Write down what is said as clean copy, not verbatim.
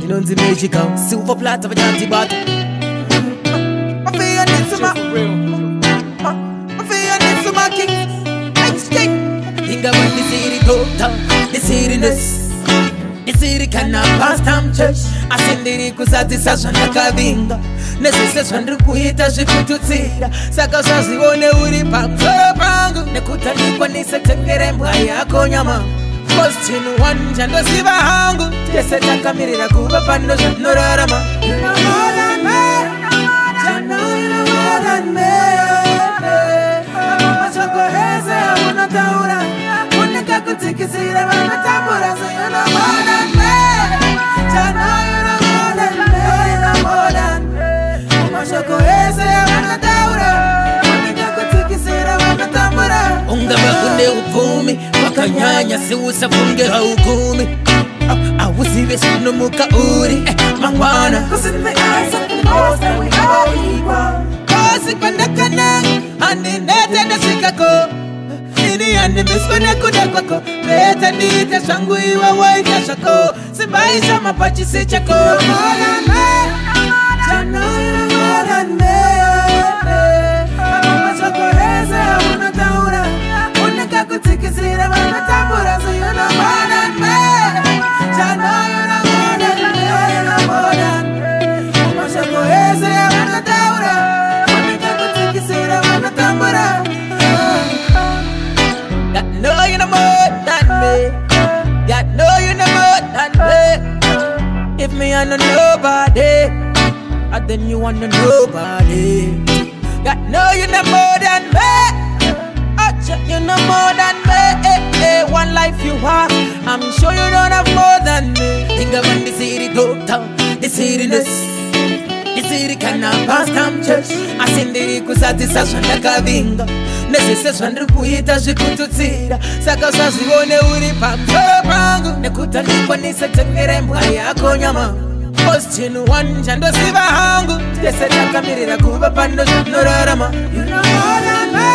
inonzi magical silver plata vanyati bata Mafia nisuma Mafia nisuma king Inga wani siri tota Nisiri kana pastam church Asindiri kusati sashana kavinga Nesise shandru kuhita shikututsira Saka shazione uri pamsoro pangu Nekutanikwa nisetengere mbwa yako nyama Question one jando siva hangu Tese takamirira kuba pano shanorarama You know more than me Jano you know more than me Mama choko heze amuna taura Unika kutikisira mama tambura So you know more than me Jano you know more than me You know more than me Mama choko heze amuna taura Unika kutikisira mama tambura Unga bakunde upumi Wakanyanya siusa funge haukumi Awusive sunu muka uri Mangwana Cause in the eyes of the most that we all equal Cause pandakana Andi nete na shikako Ini andi miswane kudakwako Beta nita shangu iwa waita shako Sibaisha mapachi si chako More than me Jano ina more than me Mama choko heze amuna taura Unika kutikisira mama tambura So you know more than me Jano you know more than me You know more than me Mama choko heze amuna taura Unika kutikisira mama tambura God know you know more than me God know you know more than me If me I know nobody then you want to nobody God know you know more than me you know more than me One life you have I'm sure you don't have more than me Think of when the city go down The city The city cannot pass time church Asindiri kusati sashana kavinga Nesise shandru kuhita shikututsira Saka shazione uri pamsoro pangu Nekutanikwa nisetengere mbwa yako nyama Question one jando siva hangu Tese takamirira kuba pano shanorarama You know more than me